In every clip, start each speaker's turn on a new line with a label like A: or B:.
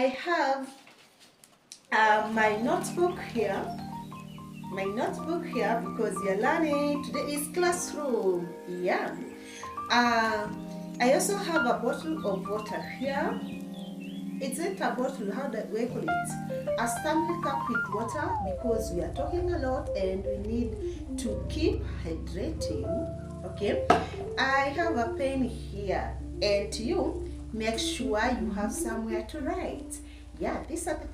A: have my notebook here. Because you're learning. Today is classroom. Yeah. I also have a bottle of water here. It's not a bottle, how do we call it? A Stanley cup with water, because we are talking a lot and we need to keep hydrating. Okay. I have a pen here, and you make sure you have somewhere to write. Yeah, these are the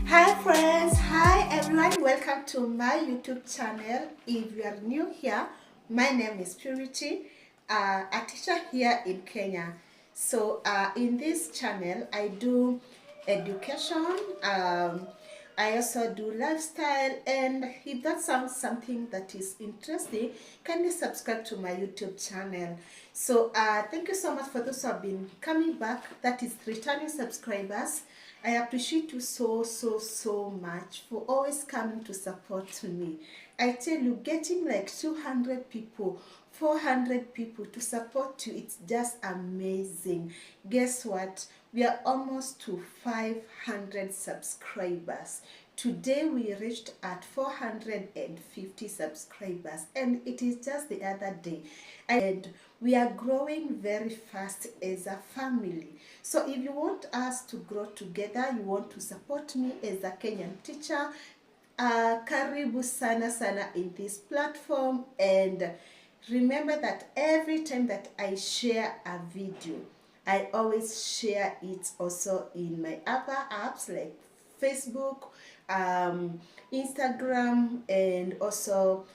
A: Hi friends, hi everyone, welcome to my YouTube channel. If you are new here, my name is Purity, a teacher here in Kenya. So in this channel I do education, I also do lifestyle, and if that sounds something that is interesting, kindly subscribe to my YouTube channel. So thank you so much for those who have been coming back, that is returning subscribers. I appreciate you so much for always coming to support me. I tell you, getting like 200 people, 400 people to support you, it's just amazing. Guess what? We are almost to 500 subscribers. Today we reached at 450 subscribers, and it is just the other day, and we are growing very fast as a family. So if you want us to grow together, you want to support me as a Kenyan teacher, karibu sana in this platform. And remember that every time that I share a video, I always share it also in my other apps like Facebook, Instagram, and also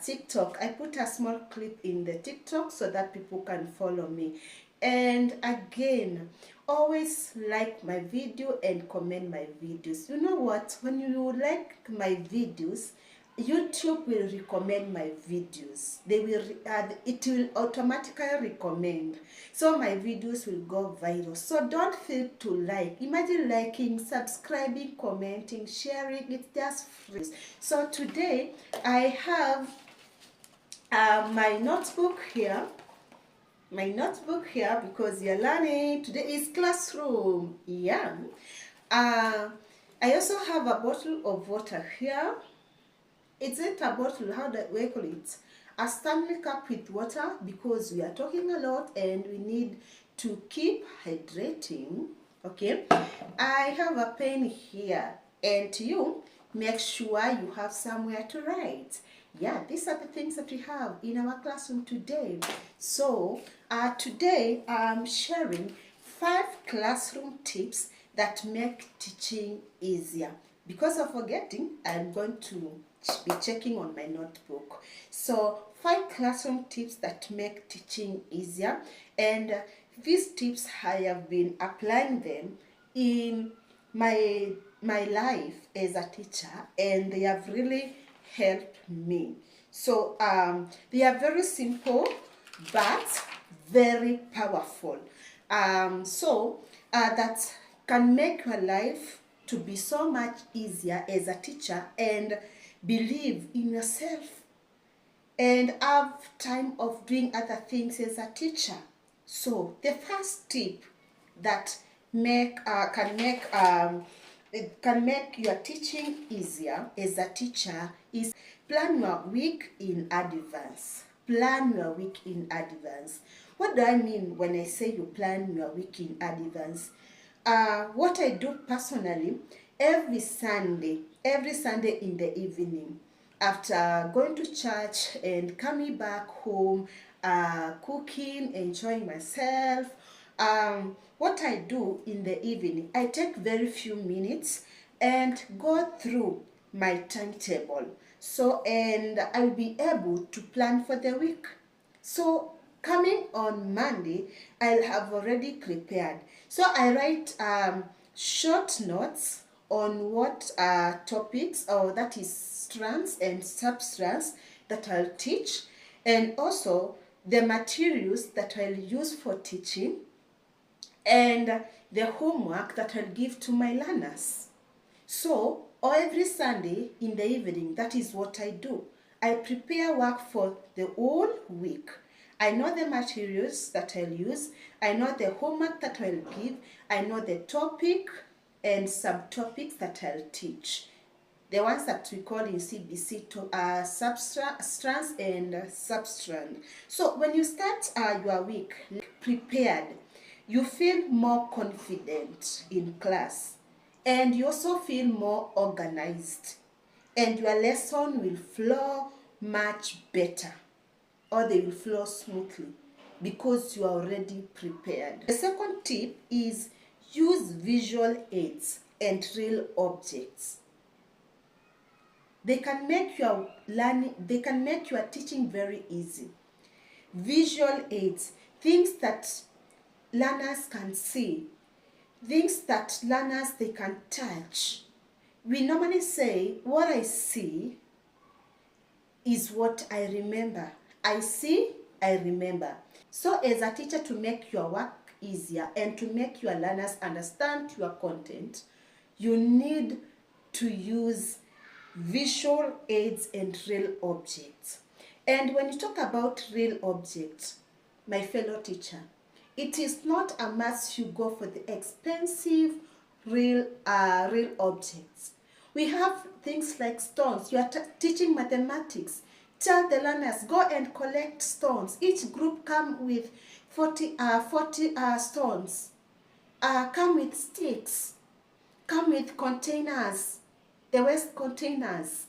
A: TikTok. I put a small clip in the TikTok so that people can follow me. And again, always like my video and comment my videos. You know what? When you like my videos, YouTube will recommend my videos. It will automatically recommend. So my videos will go viral. So don't fail to like. Imagine liking, subscribing, commenting, sharing. It's just free. So today I have my notebook here. Because you're learning. Today is classroom. Yeah. I also have a bottle of water here. It's not a bottle, how do we call it? A Stanley cup with water, because we are talking a lot and we need to keep hydrating. Okay. I have a pen here, and you make sure you have somewhere to write. Yeah, these are the things that we have in our classroom today. So today I'm sharing 5 classroom tips that make teaching easier. Because of forgetting, I'm going to be checking on my notebook. So 5 classroom tips that make teaching easier, and these tips I have been applying them in my life as a teacher, and they have really helped me. So they are very simple but very powerful. That can make your life to be so much easier as a teacher, and believe in yourself and have time of doing other things as a teacher. So the first tip that can make your teaching easier as a teacher is plan your week in advance. Plan your week in advance. What do I mean when I say you plan your week in advance? What I do personally, every Sunday in the evening, after going to church and coming back home, cooking, enjoying myself, what I do in the evening, I take very few minutes and go through my timetable. So, and I'll be able to plan for the week. So coming on Monday, I'll have already prepared. So I write short notes on what topics, or that is strands and substrands, that I'll teach, and also the materials that I'll use for teaching, and the homework that I'll give to my learners. So every Sunday in the evening, that is what I do. I prepare work for the whole week. I know the materials that I'll use. I know the homework that I'll give. I know the topic and subtopics that I'll teach. The ones that we call in CBC substance and substrand. So when you start your week prepared, you feel more confident in class, and you also feel more organized, and your lesson will flow much better, or they will flow smoothly because you are already prepared. The second tip is use visual aids and real objects. They can make your teaching very easy. Visual aids, things that learners can see, things that learners they can touch. We normally say, what I see is what I remember. I see, I remember. So as a teacher, to make your work easier and to make your learners understand your content, you need to use visual aids and real objects. And when you talk about real objects, my fellow teacher, it is not a must you go for the expensive real objects. We have things like stones. You are teaching mathematics. Tell the learners, go and collect stones. Each group come with 40 stones. Come with sticks. Come with containers, the waste containers.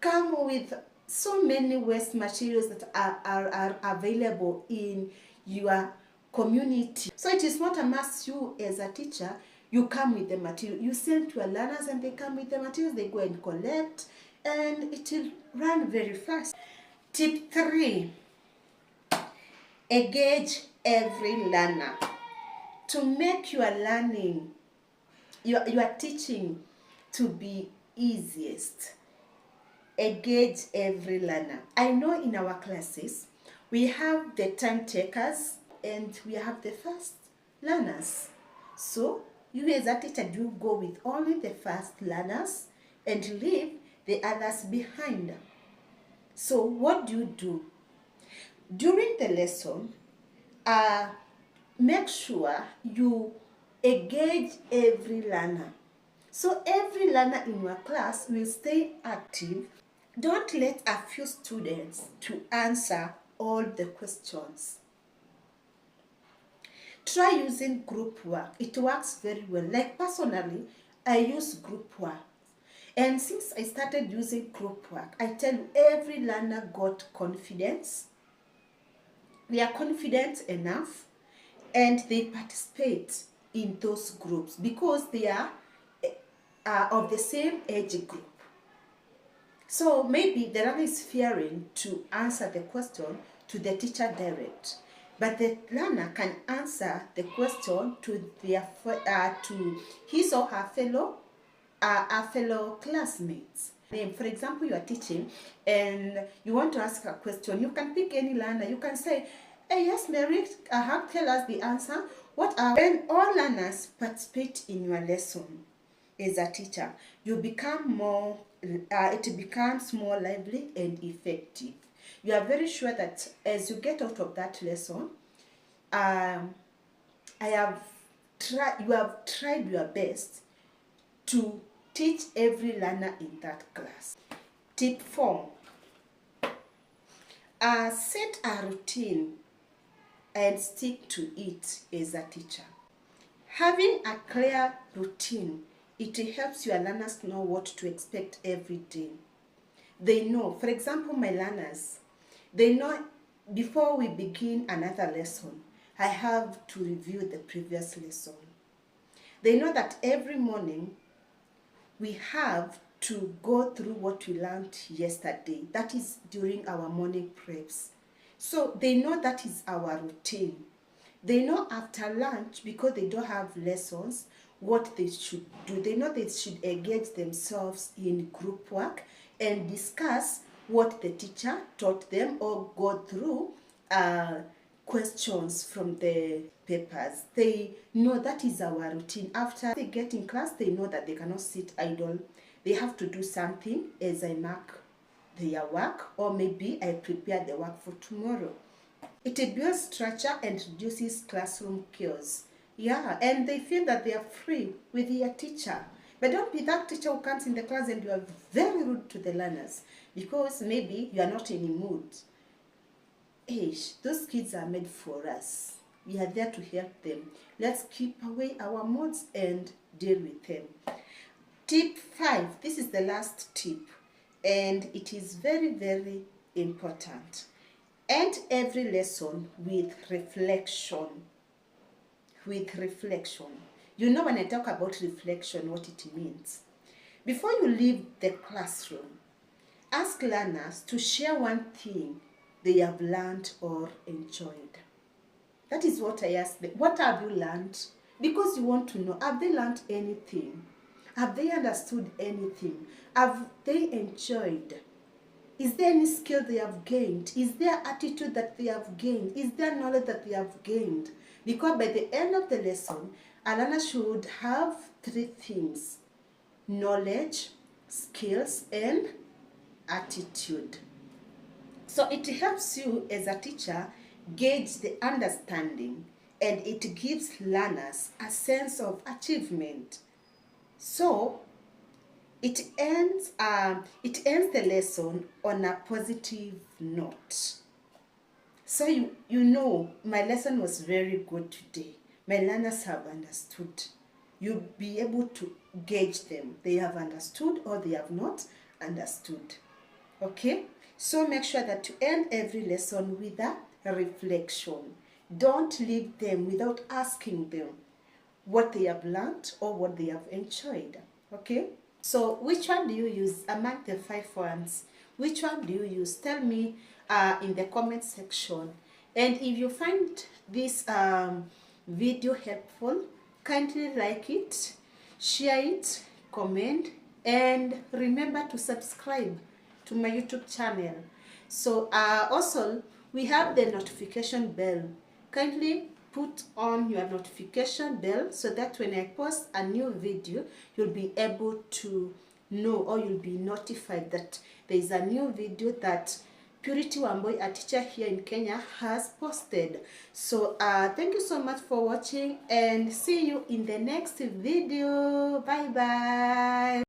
A: Come with so many waste materials that are available in your community. So it is not a must you as a teacher, you come with the material. You send to your learners and they come with the materials, they go and collect, and it will run very fast. Tip 3, engage every learner. To make your learning, your teaching to be easiest, engage every learner. I know in our classes, we have the time takers and we have the fast learners. So you as a teacher do go with only the fast learners and leave the others behind. So what do? During the lesson, make sure you engage every learner. So every learner in your class will stay active. Don't let a few students to answer all the questions. Try using group work. It works very well. Like personally, I use group work. And since I started using group work, I tell you, every learner got confidence. They are confident enough and they participate in those groups because they are of the same age group. So maybe the learner is fearing to answer the question to the teacher direct, but the learner can answer the question to his or her fellow classmates. For example, you are teaching and you want to ask a question. You can pick any learner. You can say, hey, yes, Mary, tell us the answer. When all learners participate in your lesson as a teacher, you become it becomes more lively and effective. You are very sure that as you get out of that lesson, you have tried your best to teach every learner in that class. Tip 4, set a routine and stick to it as a teacher. Having a clear routine, it helps your learners know what to expect every day. They know, for example, my learners, they know before we begin another lesson, I have to review the previous lesson. They know that every morning we have to go through what we learned yesterday. That is during our morning preps. So they know that is our routine. They know after lunch, because they don't have lessons, what they should do. They know they should engage themselves in group work and discuss what the teacher taught them or go through questions from the papers. They know that is our routine. After they get in class, they know that they cannot sit idle. They have to do something as I mark their work, or maybe I prepare the work for tomorrow. It builds structure and reduces classroom chaos. Yeah, and they feel that they are free with their teacher. But don't be that teacher who comes in the class and you are very rude to the learners because maybe you are not in the mood. Those kids are made for us. We are there to help them. Let's keep away our moods and deal with them. Tip 5. This is the last tip, and it is very, very important. End every lesson with reflection. With reflection. You know, when I talk about reflection, what it means. Before you leave the classroom, ask learners to share one thing they have learned or enjoyed. That is what I ask them. What have you learned? Because you want to know, have they learned anything? Have they understood anything? Have they enjoyed? Is there any skill they have gained? Is there attitude that they have gained? Is there knowledge that they have gained? Because by the end of the lesson, a learner should have 3 things: knowledge, skills, and attitude. So it helps you as a teacher gauge the understanding, and it gives learners a sense of achievement. So it ends the lesson on a positive note. So you know, my lesson was very good today. My learners have understood. You'll be able to gauge them. They have understood or they have not understood. Okay? So make sure that you end every lesson with a reflection. Don't leave them without asking them what they have learned or what they have enjoyed. Okay? So which one do you use among the 5 ones? Which one do you use? Tell me in the comment section. And if you find this video helpful, kindly like it, share it, comment, and remember to subscribe to my YouTube channel. So also we have the notification bell. Kindly put on your notification bell so that when I post a new video, you'll be able to know, or you'll be notified that there is a new video that Purity Wambui, a teacher here in Kenya, has posted. So thank you so much for watching, and see you in the next video. Bye bye.